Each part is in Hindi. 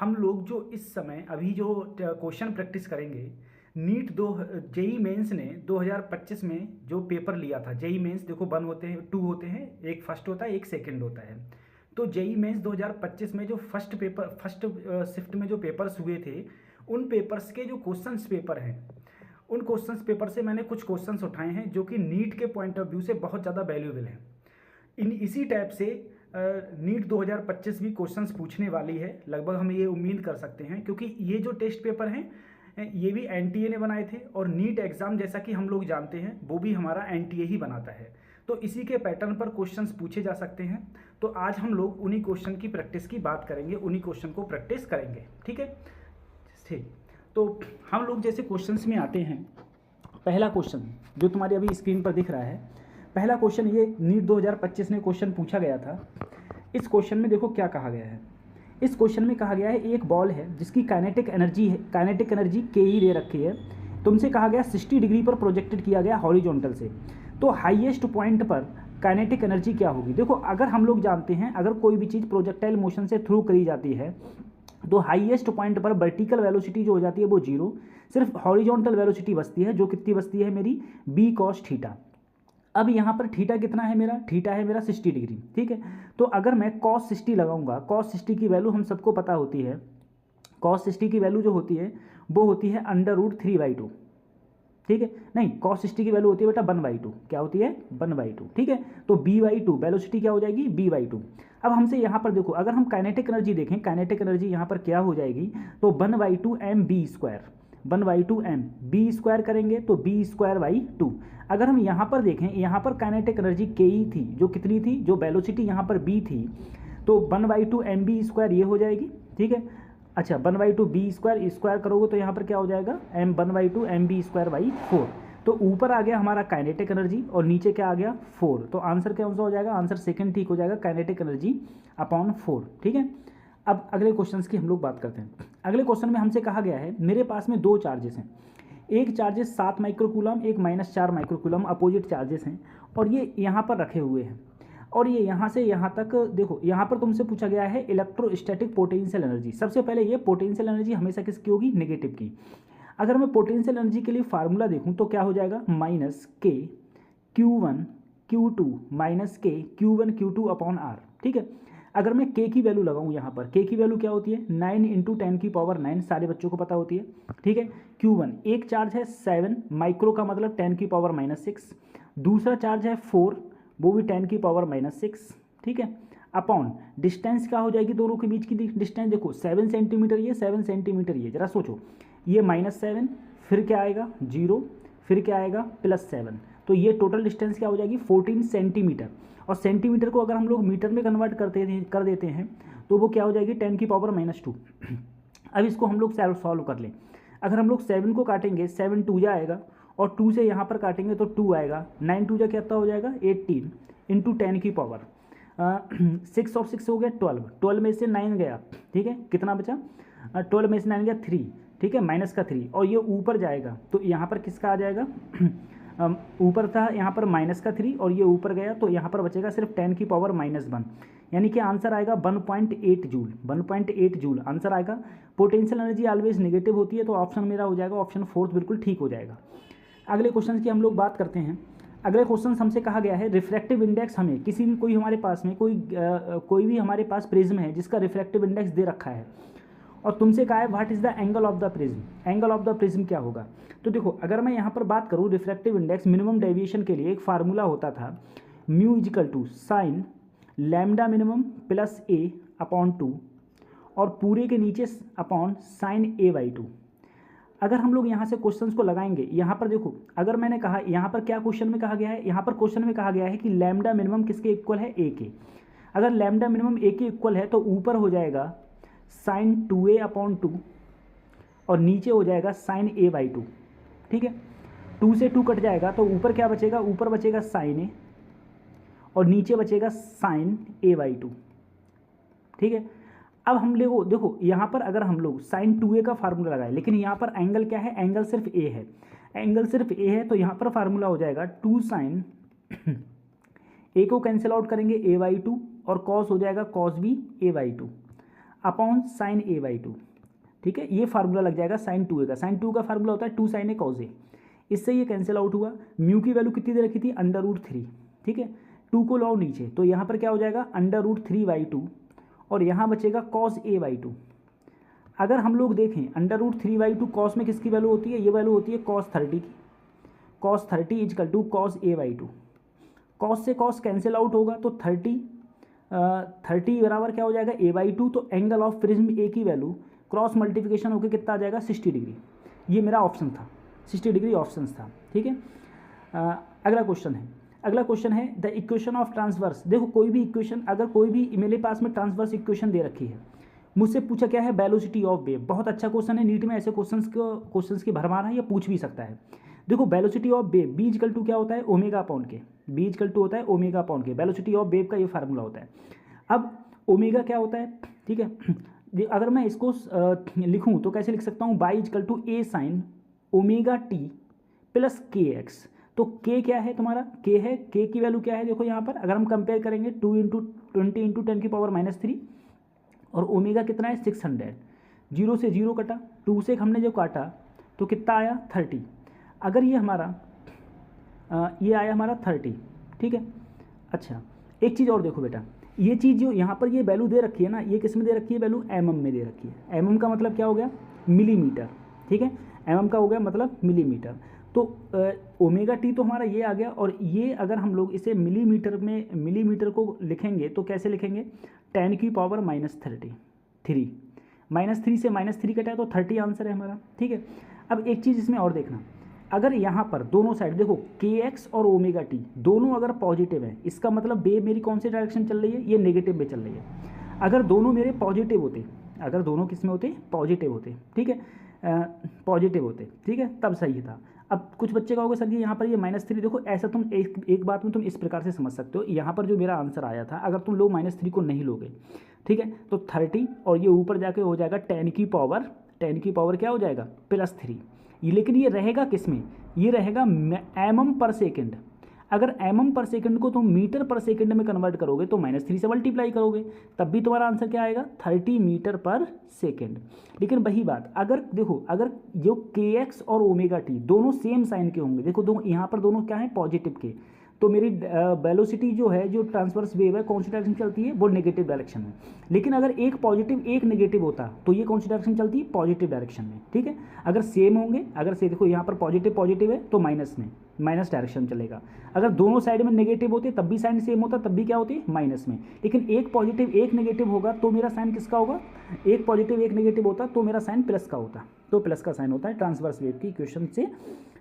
हम लोग जो इस समय अभी जो क्वेश्चन प्रैक्टिस करेंगे, नीट दो जेई मेंस ने 2025 में जो पेपर लिया था। जेई मेंस देखो वन होते हैं, टू होते हैं, एक फर्स्ट होता है, एक सेकंड होता है। तो जेई मेंस 2025 में जो फर्स्ट शिफ्ट में जो पेपर्स हुए थे, उन पेपर्स के जो क्वेश्चंस पेपर हैं, उन क्वेश्चंस पेपर से मैंने कुछ क्वेश्चंस उठाए हैं जो कि नीट के पॉइंट ऑफ व्यू से बहुत ज़्यादा वैल्यूएबल हैं। इसी टाइप से नीट 2025 भी क्वेश्चंस पूछने वाली है, लगभग हम ये उम्मीद कर सकते हैं, क्योंकि ये जो टेस्ट पेपर हैं ये भी एनटीए ने बनाए थे, और नीट एग्ज़ाम जैसा कि हम लोग जानते हैं वो भी हमारा एनटीए ही बनाता है। तो इसी के पैटर्न पर क्वेश्चंस पूछे जा सकते हैं। तो आज हम लोग उन्हीं क्वेश्चन की प्रैक्टिस की बात करेंगे, उन्हीं क्वेश्चन को प्रैक्टिस करेंगे। ठीक है, ठीक। तो हम लोग जैसे क्वेश्चंस में आते हैं, पहला क्वेश्चन जो तुम्हारी अभी स्क्रीन पर दिख रहा है, पहला क्वेश्चन ये नीट 2025 में क्वेश्चन पूछा गया था। इस क्वेश्चन में देखो क्या कहा गया है। इस क्वेश्चन में कहा गया है एक बॉल है जिसकी काइनेटिक एनर्जी के ही दे रखी है। तुमसे कहा गया 60 डिग्री पर प्रोजेक्टेड किया गया हॉरिजॉन्टल से, तो हाईएस्ट पॉइंट पर काइनेटिक एनर्जी क्या होगी। देखो अगर हम लोग जानते हैं, अगर कोई भी चीज़ प्रोजेक्टाइल मोशन से थ्रू करी जाती है तो हाईएस्ट पॉइंट पर वर्टिकल वेलोसिटी जो हो जाती है वो जीरो, सिर्फ हॉरिजॉन्टल वेलोसिटी बचती है, जो कितनी बचती है मेरी बी कॉस थीटा। अब यहाँ पर थीटा कितना है मेरा, थीटा है मेरा 60 डिग्री। ठीक है, तो अगर मैं कॉस 60 लगाऊंगा, कॉस 60 की वैल्यू हम सबको पता होती है, कॉस 60 की वैल्यू जो होती है वो होती है √3/2। ठीक है, नहीं कॉस 60 की वैल्यू होती है बेटा 1/2। क्या होती है 1/2। ठीक है, तो b/2 वेलोसिटी क्या हो जाएगी b/2। अब हमसे यहाँ पर देखो, अगर हम काइनेटिक एनर्जी देखें, काइनेटिक एनर्जी यहाँ पर क्या हो जाएगी, तो 1/2 mv², 1/2 mv² करेंगे तो b²/2। अगर हम यहाँ पर देखें, यहाँ पर काइनेटिक एनर्जी के ई थी, जो कितनी थी, जो वेलोसिटी यहाँ पर b थी, तो 1/2 mv² ये हो जाएगी। ठीक है, अच्छा 1/2 b² स्क्वायर करोगे तो यहाँ पर क्या हो जाएगा 1/2 mv²/4। तो ऊपर आ गया हमारा काइनेटिक एनर्जी और नीचे क्या आ गया 4। तो आंसर कौन सा हो जाएगा, आंसर सेकंड ठीक हो जाएगा, काइनेटिक एनर्जी अपॉन 4। ठीक है, अब अगले क्वेश्चन की हम लोग बात करते हैं। अगले क्वेश्चन में हमसे कहा गया है, मेरे पास में दो चार्जेस हैं, एक चार्जेस 7 माइक्रोकूलम, एक -4 माइक्रोकूलम, अपोजिट चार्जेस हैं, और ये यहाँ पर रखे हुए हैं, और ये यहाँ से यहाँ तक देखो, यहाँ पर तुमसे पूछा गया है इलेक्ट्रोस्टैटिक पोटेंशियल एनर्जी। सबसे पहले ये पोटेंशियल एनर्जी हमेशा किसकी होगी, नेगेटिव की। अगर मैं पोटेंशियल एनर्जी के लिए फार्मूला देखूँ तो क्या हो जाएगा, -k Q1 Q2 -k Q1 Q2 upon R। ठीक है, अगर मैं k की वैल्यू लगाऊँ यहाँ पर, k की वैल्यू क्या होती है 9 × 10⁹ सारे बच्चों को पता होती है। ठीक है, Q1 एक चार्ज है 7 माइक्रो का मतलब 10⁻⁻6, दूसरा चार्ज है 4 वो भी 10⁻⁻6। ठीक है, अपॉन डिस्टेंस क्या हो जाएगी, दोनों के बीच की डिस्टेंस देखो 7 सेंटीमीटर ये, 7 सेंटीमीटर ये, जरा सोचो, ये -7 फिर क्या आएगा 0 फिर क्या आएगा +7, तो ये टोटल डिस्टेंस क्या हो जाएगी 14 सेंटीमीटर। और सेंटीमीटर को अगर हम लोग मीटर में कन्वर्ट कर देते हैं तो वो क्या हो जाएगी 10⁻⁻2। अब इसको हम लोग सॉल्व कर लें। अगर हम लोग 7 को काटेंगे 7 2 जा आएगा, और 2 से यहाँ पर काटेंगे तो 2 आएगा, 9 2 जा कितना हो जाएगा 18 × 10⁻, 6 और 6 हो गया 12, 12 में से 9 गया। ठीक है, कितना बचा 12 में से 9 गया 3। ठीक है, -3, और ये ऊपर जाएगा तो यहाँ पर किसका आ जाएगा ऊपर था यहाँ पर -3 और ये ऊपर गया तो यहाँ पर बचेगा सिर्फ 10⁻⁻1, यानी कि आंसर आएगा 1.8 जूल, 1.8 जूल आंसर आएगा। पोटेंशियल एनर्जी ऑलवेज नेगेटिव होती है, तो ऑप्शन मेरा हो जाएगा ऑप्शन 4 बिल्कुल ठीक हो जाएगा। अगले क्वेश्चन की हम लोग बात करते हैं। अगले क्वेश्चन हमसे कहा गया है रिफ्रैक्टिव इंडेक्स, हमें किसी भी कोई हमारे पास में कोई भी हमारे पास प्रिज्म है जिसका रिफ्रैक्टिव इंडेक्स दे रखा है, और तुमसे कहा है what is the angle of the prism, angle of the prism क्या होगा। तो देखो अगर मैं यहाँ पर बात करूँ रिफ्रैक्टिव इंडेक्स मिनिमम डेविएशन के लिए एक फार्मूला होता था μ = sin λmin + a/2 और पूरे के नीचे अपॉन sin a/2। अगर हम लोग यहाँ से क्वेश्चंस को लगाएंगे, यहाँ पर देखो अगर मैंने कहा यहाँ पर क्या क्वेश्चन में कहा गया है, यहाँ पर क्वेश्चन में कहा गया है कि लैम्डा मिनिमम किसके इक्वल है a के। अगर लैम्डा मिनिमम a के इक्वल है तो ऊपर हो जाएगा sin 2a/2 और नीचे हो जाएगा sin a/2। ठीक है, 2 से 2 कट जाएगा तो ऊपर क्या बचेगा, ऊपर बचेगा sin a और नीचे बचेगा sin a/2। ठीक है, अब हम लोग देखो यहाँ पर अगर हम लोग sin 2a का फार्मूला लगाए, लेकिन यहाँ पर एंगल क्या है, एंगल सिर्फ a है, एंगल सिर्फ a है, तो यहाँ पर फार्मूला हो जाएगा 2 sin a को कैंसिल आउट करेंगे a/2 और cos हो जाएगा cos b a/2। Upon sine A by two, ठीक है, ये फार्मूला लग जाएगा साइन 2a का। साइन 2 का फार्मूला होता है 2 sin a cos a, इससे ये कैंसिल आउट हुआ। म्यू की वैल्यू कितनी दे रखी थी, √3, ठीक है, 2 को लाओ नीचे तो यहाँ पर क्या हो जाएगा √3/2 और यहाँ बचेगा cos a/2। अगर हम लोग देखें √3/2 कॉस में किसकी वैल्यू होती है, ये वैल्यू होती है cos 30 की। cos 30 is equal to cos a/2, cos से cos कैंसिल आउट होगा तो 30 बराबर क्या हो जाएगा a/2, तो एंगल ऑफ प्रिज्म ए की वैल्यू क्रॉस मल्टीप्लिकेशन होकर कितना आ जाएगा 60 डिग्री। ये मेरा ऑप्शन था, 60 डिग्री ऑप्शन था, ठीक है। अगला क्वेश्चन है द इक्वेशन ऑफ ट्रांसवर्स। देखो कोई भी इक्वेशन, अगर कोई भी मेरे पास में ट्रांसवर्स इक्वेशन दे रखी है, मुझसे पूछा क्या है वेलोसिटी ऑफ वेव। बहुत अच्छा क्वेश्चन है, नीट में ऐसे क्वेश्चंस की भरमार है, या पूछ भी सकता है। देखो velocity of wave B equal to क्या होता है omega upon K, B equal to होता है omega upon K, velocity of wave का ये फार्मूला होता है। अब ओमेगा क्या होता है, ठीक है, अगर मैं इसको लिखूं तो कैसे लिख सकता हूँ, y equal to A sine omega T plus K X. तो के क्या है तुम्हारा, के है, के की वैल्यू क्या है, देखो यहाँ पर अगर हम कंपेयर करेंगे 2 × 20 × 10⁻³ और ओमेगा कितना है 600, 0 से 0 कटा, 2 से हमने जो काटा तो कितना आया 30। अगर ये हमारा ये आया हमारा 30, ठीक है। अच्छा एक चीज़ और देखो बेटा, ये चीज़ जो यहाँ पर ये वैल्यू दे रखी है ना, ये किस में दे रखी है वैल्यू, mm में दे रखी है। mm का मतलब क्या हो गया मिलीमीटर, ठीक है, mm का हो गया मतलब मिलीमीटर। तो ओमेगा टी तो हमारा ये आ गया, और ये अगर हम लोग इसे मिलीमीटर में, मिलीमीटर को लिखेंगे तो कैसे लिखेंगे 10⁻³ -3 से -3 कटा है तो 30 आंसर है हमारा, ठीक है। अब एक चीज़ इसमें और देखना, अगर यहाँ पर दोनों साइड देखो के एक्स और ओमेगा टी दोनों अगर पॉजिटिव है, इसका मतलब वेव मेरी कौन सी डायरेक्शन चल रही है, ये नेगेटिव में चल रही है। अगर दोनों मेरे पॉजिटिव होते, अगर दोनों किस में होते पॉजिटिव होते, ठीक है, पॉजिटिव होते, ठीक है, तब सही था। अब कुछ बच्चे कहोगे सर कि यहाँ पर ये -3, देखो ऐसा तुम एक बात में तुम इस प्रकार से समझ सकते हो। यहाँ पर जो मेरा आंसर आया था, अगर तुम लोग -3 को नहीं लोगे, ठीक है, तो 30 और ये ऊपर जाके हो जाएगा 10⁻³ क्या हो जाएगा +3। लेकिन ये रहेगा किस में, ये रहेगा mm/सेकेंड। अगर mm/सेकेंड को तुम मीटर/सेकेंड में कन्वर्ट करोगे तो -3 से मल्टीप्लाई करोगे, तब भी तुम्हारा आंसर क्या आएगा 30 मीटर/सेकेंड। लेकिन वही बात, अगर देखो अगर जो के एक्स और ओमेगा टी दोनों सेम साइन के होंगे, देखो दो यहाँ पर दोनों क्या है पॉजिटिव के, तो मेरी वेलोसिटी जो है, जो ट्रांसवर्स वेव है, कौन सी डायरेक्शन चलती है, वो नेगेटिव डायरेक्शन में। लेकिन अगर एक पॉजिटिव एक नेगेटिव होता तो ये कौन सी डायरेक्शन चलती है, पॉजिटिव डायरेक्शन में, ठीक है। अगर सेम होंगे, अगर से देखो यहाँ पर पॉजिटिव है तो माइनस डायरेक्शन चलेगा। अगर दोनों साइड में नेगेटिव होते तब भी साइन सेम होता, तब भी क्या होती है माइनस में। लेकिन एक पॉजिटिव एक नेगेटिव होगा तो मेरा साइन किसका होगा, एक पॉजिटिव एक नेगेटिव होता तो मेरा साइन प्लस का होता, तो प्लस का साइन होता है। ट्रांसवर्स वेव की इक्वेशन से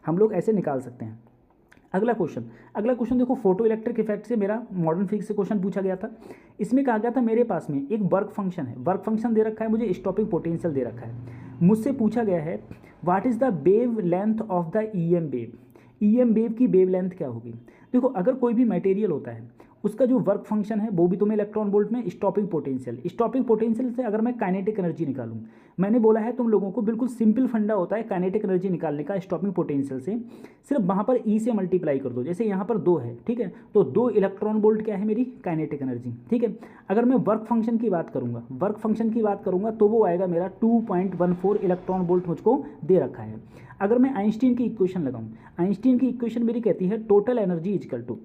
हम लोग ऐसे निकाल सकते हैं। अगला क्वेश्चन देखो, फोटो इलेक्ट्रिक इफेक्ट से मेरा मॉडर्न फिजिक्स से क्वेश्चन पूछा गया था। इसमें कहा गया था मेरे पास में एक वर्क फंक्शन है, वर्क फंक्शन दे रखा है, मुझे स्टॉपिंग पोटेंशियल दे रखा है। मुझसे पूछा गया है what is the wave length of the EM wave, EM wave की वेव लेंथ क्या होगी। देखो अगर कोई भी मटेरियल होता है, उसका जो वर्क फंक्शन है वो भी तुम्हें इलेक्ट्रॉन वोल्ट में, स्टॉपिंग पोटेंशियल से अगर मैं काइनेटिक एनर्जी निकालूं, मैंने बोला है तुम लोगों को बिल्कुल सिंपल फंडा होता है काइनेटिक एनर्जी निकालने का स्टॉपिंग पोटेंशियल से, सिर्फ वहाँ पर E से मल्टीप्लाई कर दो। जैसे यहाँ पर 2 है, ठीक है, तो 2 इलेक्ट्रॉन वोल्ट क्या है मेरी काइनेटिक एनर्जी, ठीक है। अगर मैं वर्क फंक्शन की बात करूँगा तो वो आएगा मेरा 2.14 इलेक्ट्रॉन वोल्ट मुझको दे रखा है। अगर मैं आइंस्टीन की इक्वेशन लगाऊँ, आइंस्टीन की इक्वेशन मेरी कहती है total energy equal to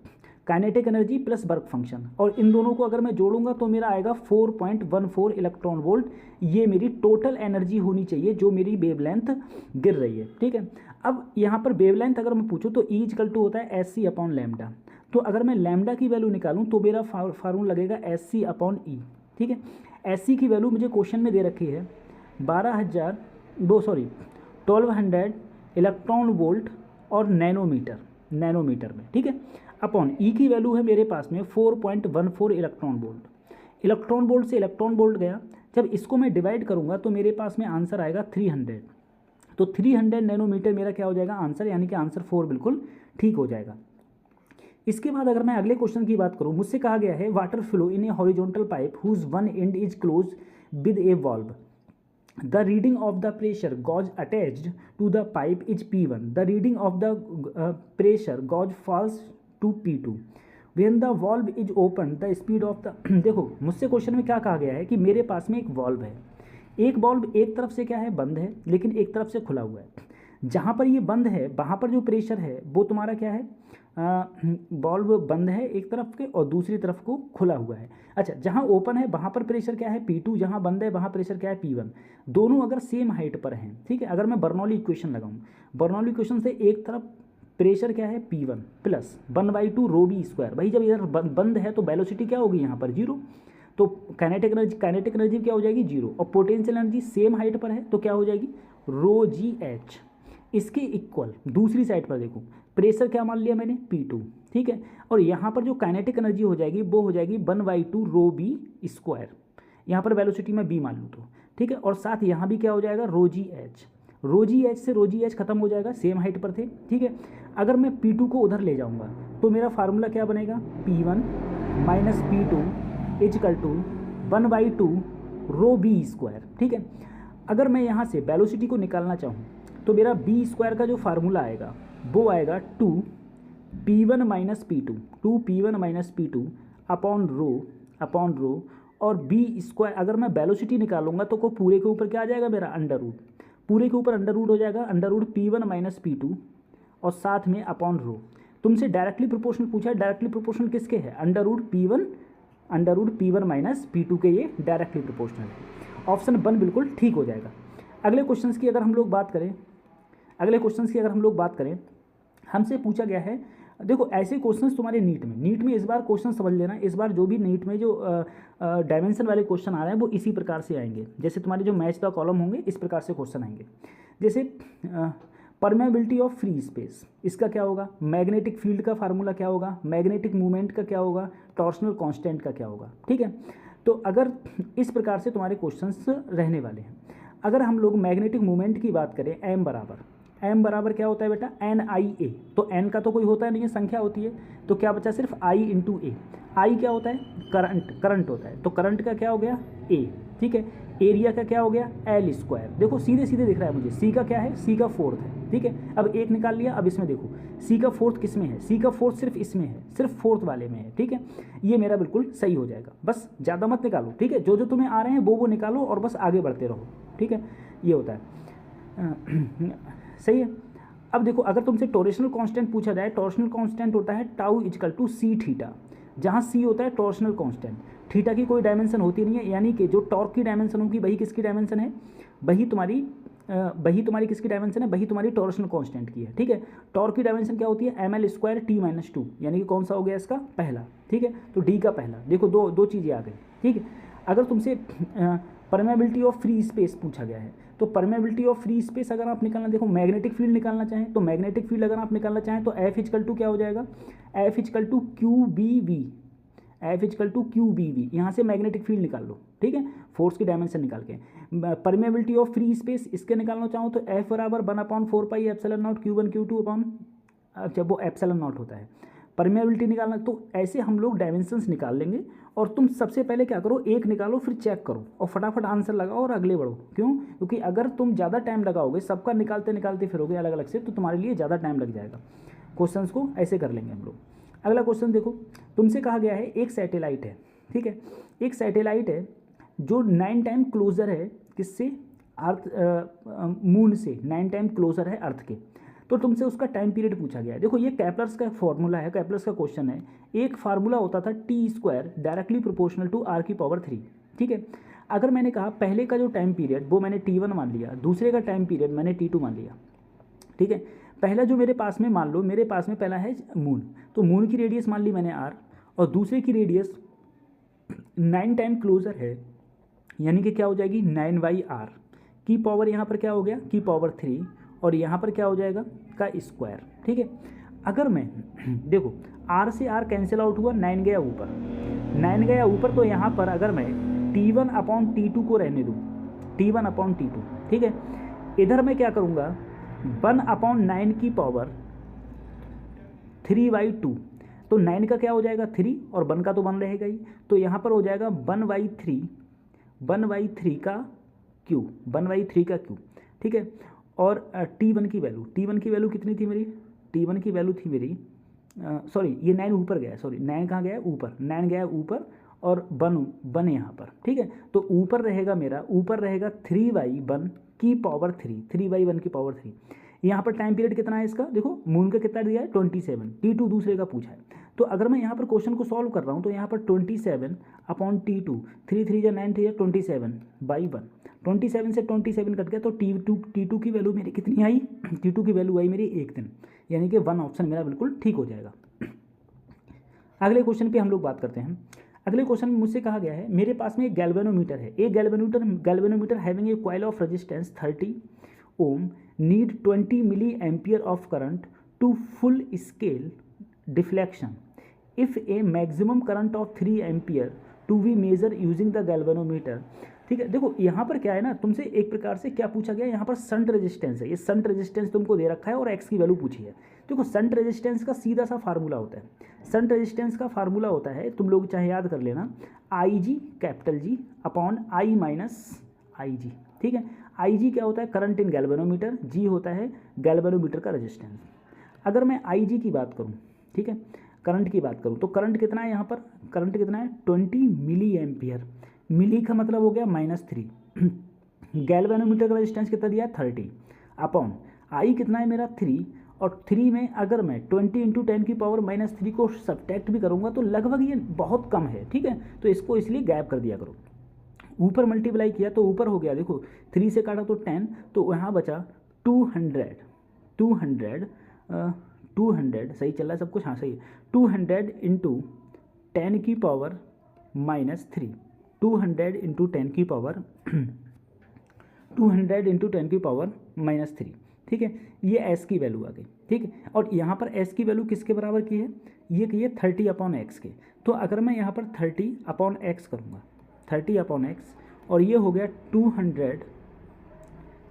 kinetic energy plus work function, और इन दोनों को अगर मैं जोड़ूंगा तो मेरा आएगा 4.14 इलेक्ट्रॉन वोल्ट। ये मेरी टोटल एनर्जी होनी चाहिए जो मेरी वेवलेंथ गिर रही है, ठीक है। अब यहाँ पर वेवलेंथ अगर मैं पूछूँ तो E इक्वल टू होता है SC/λ। तो अगर मैं लैम्डा की वैल्यू निकालूँ तो मेरा फार्मूला लगेगा SC/E, ठीक है। SC की वैल्यू मुझे क्वेश्चन में दे रखी है 1200 इलेक्ट्रॉन वोल्ट और नैनोमीटर में, ठीक है। अपॉन E की वैल्यू है मेरे पास में 4.14 इलेक्ट्रॉन वोल्ट से इलेक्ट्रॉन वोल्ट गया। जब इसको मैं डिवाइड करूंगा तो मेरे पास में आंसर आएगा 300, तो 300 नैनोमीटर मेरा क्या हो जाएगा आंसर, यानी कि आंसर 4 बिल्कुल ठीक हो जाएगा। इसके बाद अगर मैं अगले क्वेश्चन की बात करूं, मुझसे कहा गया है water flow in a horizontal pipe whose one end is close with a valve, the reading of the pressure gauge attached to the pipe is P1, the reading of the pressure gauge falls to P2, when the valve is open the speed of the देखो मुझसे क्वेश्चन में क्या कहा गया है कि मेरे पास में एक वॉल्व है, एक वॉल्व एक तरफ से क्या है बंद है लेकिन एक तरफ से खुला हुआ है। जहाँ पर ये बंद है वहाँ पर जो प्रेशर है वो तुम्हारा क्या है, वॉल्व बंद है एक तरफ के और दूसरी तरफ को खुला हुआ है। अच्छा, जहाँ ओपन है वहाँ पर प्रेशर क्या है P2, जहाँ बंद है वहाँ प्रेशर क्या है P1। दोनों अगर सेम हाइट पर हैं, ठीक है, अगर मैं बर्नौली इक्वेशन लगाऊँ, बर्नौली इक्वेशन से एक तरफ प्रेशर क्या है P1 plus 1/2 rho B square. भाई जब इधर बंद है तो वेलोसिटी क्या होगी यहाँ पर 0, तो काइनेटिक एनर्जी क्या हो जाएगी 0, और पोटेंशियल एनर्जी सेम हाइट पर है तो क्या हो जाएगी रो जी एच। इसके इक्वल दूसरी साइड पर देखो प्रेशर क्या मान लिया मैंने P2, ठीक है, और यहाँ पर जो काइनेटिक एनर्जी हो जाएगी वो हो जाएगी 1/2 रो बी स्क्वायर। यहाँ पर वेलोसिटी में बी मान लूँ तो, ठीक है, और साथ यहाँ भी क्या हो जाएगा रो जी एच। रो जी एच से रो जी एच खत्म हो जाएगा, सेम हाइट पर थे, ठीक है। अगर मैं P2 को उधर ले जाऊँगा तो मेरा फार्मूला क्या बनेगा P1 minus P2 is equal to 1/2 rho B square, ठीक है। अगर मैं यहाँ से वेलोसिटी को निकालना चाहूँ तो मेरा बी स्क्वायर का जो फार्मूला आएगा वो आएगा 2P1 minus P2, 2P1 minus P2 upon rho, और बी स्क्वायर अगर मैं वेलोसिटी निकालूंगा तो को पूरे के ऊपर क्या आ जाएगा मेरा अंडर रूट, पूरे के ऊपर अंडर रूट हो जाएगा, under root P1 minus P2 और साथ में अपॉन रो। तुमसे डायरेक्टली प्रोपोर्शनल पूछा है, डायरेक्टली प्रोपोर्शनल किसके है under root P1 minus P2 के, ये डायरेक्टली प्रोपोर्शनल है। ऑप्शन 1 बिल्कुल ठीक हो जाएगा। अगले क्वेश्चन की अगर हम लोग बात करें, हमसे पूछा गया है, देखो ऐसे क्वेश्चंस तुम्हारे नीट में इस बार क्वेश्चन समझ लेना, इस बार जो भी नीट में जो डायमेंशन वाले क्वेश्चन आ रहे हैं वो इसी प्रकार से आएंगे, जैसे तुम्हारे जो मैच द कॉलम होंगे इस प्रकार से क्वेश्चन आएंगे। जैसे परमेबिलिटी ऑफ फ्री स्पेस, इसका क्या होगा, मैग्नेटिक फील्ड का फार्मूला क्या होगा, मैग्नेटिक मूवमेंट का क्या होगा, टॉर्शनल कांस्टेंट का क्या होगा, ठीक है। तो अगर इस प्रकार से तुम्हारे क्वेश्चंस रहने वाले हैं। अगर हम लोग मैग्नेटिक मूवमेंट की बात करें, एम बराबर क्या होता है बेटा NIA, तो एन का तो कोई होता नहीं है, संख्या होती है, तो क्या बचा सिर्फ I इंटू ए। आई क्या होता है करंट होता है, तो करंट का क्या हो गया A, ठीक है। एरिया का क्या हो गया L स्क्वायर, देखो सीधे सीधे दिख रहा है मुझे, C का क्या है, C का फोर्थ है, ठीक है। अब एक निकाल लिया, अब इसमें देखो C का फोर्थ किस में है, C का फोर्थ सिर्फ इसमें है, सिर्फ फोर्थ वाले में है, ठीक है। ये मेरा बिल्कुल सही हो जाएगा, बस ज़्यादा मत निकालो, ठीक है, जो तुम्हें आ रहे हैं वो निकालो और बस आगे बढ़ते रहो, ठीक है, ये होता है। सही है। अब देखो अगर तुमसे टॉर्शनल कांस्टेंट पूछा जाए, टॉर्शनल कांस्टेंट होता है tau is equal to C theta, जहाँ सी होता है टॉर्शनल कांस्टेंट, थीटा की कोई डायमेंशन होती नहीं है, यानी कि जो टॉर्क की डायमेंशन होगी वही किसकी डायमेंशन है, वही तुम्हारी किसकी डायमेंशन है, वही तुम्हारी टॉर्शनल कांस्टेंट की है, ठीक है। टॉर्क की डायमेंशन क्या होती है ML स्क्वायर T-2, यानी कि कौन सा हो गया इसका पहला, ठीक है, तो डी का पहला। देखो दो चीज़ें आ गई, ठीक है। अगर तुमसे परमेबिलिटी ऑफ फ्री स्पेस पूछा गया है, तो परमेबिलिटी ऑफ फ्री स्पेस अगर आप निकालना, देखो मैग्नेटिक फील्ड निकालना चाहें तो मैग्नेटिक फील्ड अगर आप निकालना चाहें तो F इजकल टू क्या हो जाएगा, F इजकल टू QBV, यहाँ से मैग्नेटिक फील्ड निकाल लो, ठीक है, फोर्स की डायमेंशन निकाल के। परमेबिलिटी ऑफ फ्री स्पेस इसके निकालना चाहो तो F बराबर 1/4 epsilon not Q1 Q2 upon, जब वो एप्सिलॉन नॉट होता है। परमेबिलिटी निकालना, तो ऐसे हम लोग डायमेंशंस निकाल लेंगे, और तुम सबसे पहले क्या करो, एक निकालो फिर चेक करो और फटाफट आंसर लगाओ और अगले बढ़ो। क्यों? क्योंकि अगर तुम ज़्यादा टाइम लगाओगे, सबका निकालते फिरोगे अलग अलग से, तो तुम्हारे लिए ज़्यादा टाइम लग जाएगा। क्वेश्चंस को ऐसे कर लेंगे हम लोग। अगला क्वेश्चन देखो, तुमसे कहा गया है एक सैटेलाइट है, ठीक है, एक सैटेलाइट है जो 9 टाइम क्लोजर है किससे, अर्थ, मून से 9 टाइम क्लोजर है अर्थ के, तो तुमसे उसका टाइम पीरियड पूछा गया है। देखो ये कैप्लर्स का फॉर्मूला है, कैप्लर्स का क्वेश्चन है। एक फार्मूला होता था T² directly proportional to R⁻3, ठीक है। अगर मैंने कहा पहले का जो टाइम पीरियड वो मैंने T1 मान लिया, दूसरे का टाइम पीरियड मैंने T2 मान लिया, ठीक है। पहला जो मेरे पास में, मान लो मेरे पास में पहला है मून, तो मून की रेडियस मान ली मैंने R, और दूसरे की रेडियस 9 टाइम क्लोजर है, यानी कि क्या हो जाएगी 9/R की पावर, यहाँ पर क्या हो गया की पावर 3, और यहाँ पर क्या हो जाएगा का स्क्वायर, ठीक है। अगर मैं देखो R से R कैंसिल आउट हुआ, 9 गया ऊपर, तो यहाँ पर अगर मैं T1/T2 को रहने दूँ, T1/T2, ठीक है, इधर मैं क्या करूँगा 1/9 की पावर 3/2, तो 9 का क्या हो जाएगा 3 और 1 का तो 1 रहेगा ही, तो यहाँ पर हो जाएगा 1/3 का क्यूब, ठीक है। और T1 की वैल्यू कितनी थी मेरी, T1 की वैल्यू थी मेरी सॉरी ये 9 ऊपर गया है, सॉरी 9 कहाँ गया है, ऊपर, 9 गया है ऊपर और वन यहाँ पर, ठीक है। तो ऊपर रहेगा मेरा, ऊपर रहेगा 3/1 की पावर 3, 3/1 की पावर 3। यहाँ पर टाइम पीरियड कितना है इसका, देखो मून का कितना दिया है 27, T2 दूसरे का पूछा है। तो अगर मैं यहाँ पर क्वेश्चन को सॉल्व कर रहा हूँ तो यहाँ पर 27/T2, 3 3 या 9 3 27/1, 27 से 27 कट गया तो T2 की वैल्यू मेरी कितनी आई, T2 की वैल्यू आई मेरी 1 दिन, यानी कि 1 ऑप्शन मेरा बिल्कुल ठीक हो जाएगा। अगले क्वेश्चन पे हम लोग बात करते हैं। अगले क्वेश्चन में मुझसे कहा गया है मेरे पास में एक गैल्वेनोमीटर है, एक galvanometer having a coil of resistance 30 ohm need 20 milli ampere of current to full scale deflection if a maximum current of 3 ampere to be measure using the galvanometer. ठीक है, देखो यहाँ पर क्या है ना, तुमसे एक प्रकार से क्या पूछा गया, यहाँ पर संट रेजिस्टेंस है, ये संट रेजिस्टेंस तुमको दे रखा है और एक्स की वैल्यू पूछी है। देखो संट रेजिस्टेंस का सीधा सा फार्मूला होता है, संट रेजिस्टेंस का फार्मूला होता है, तुम लोग चाहे याद कर लेना, IG capital G upon I minus IG। ठीक है, IG क्या होता है, करंट इन गैल्वेनोमीटर, G होता है गैल्वेनोमीटर का रेजिस्टेंस। अगर मैं IG की बात करूँ, ठीक है, करंट की बात करूँ तो करंट कितना है, यहाँ पर करंट कितना है 20 मिली एम्पियर, मिली का मतलब हो गया -3, गैल्वेनोमीटर का रेजिस्टेंस कितना दिया है 30 अपॉन आई कितना है मेरा 3, और 3 में अगर मैं 20 × 10 की पावर -3 को सब्ट्रैक्ट भी करूँगा तो लगभग ये बहुत कम है। ठीक है, तो इसको इसलिए गैप कर दिया करो, ऊपर मल्टीप्लाई किया तो ऊपर हो गया, देखो 3 से काटा तो 10, तो यहाँ बचा 200 सही चल रहा है सब कुछ, हाँ सही है, 200 × 10 की पावर -3, 200 × 10 की पावर 200 × 10 की पावर -3। ठीक है, ये s की वैल्यू आ गई। ठीक है, और यहाँ पर s की वैल्यू किसके बराबर की है, ये 30/x के, तो अगर मैं यहाँ पर 30/x करूँगा, 30/x, और ये हो गया 200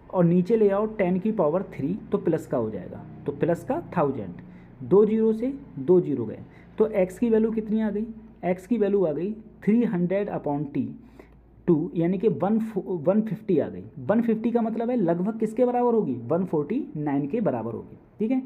और नीचे ले आओ 10 की पावर 3 तो प्लस का हो जाएगा, तो प्लस का 1000, 2 0 से 2 0 गए, तो x की वैल्यू कितनी आ गई, x की वैल्यू आ गई 300/T2 यानी कि 150 आ गई। 150 का मतलब है लगभग किसके बराबर होगी, 149 के बराबर होगी। ठीक है।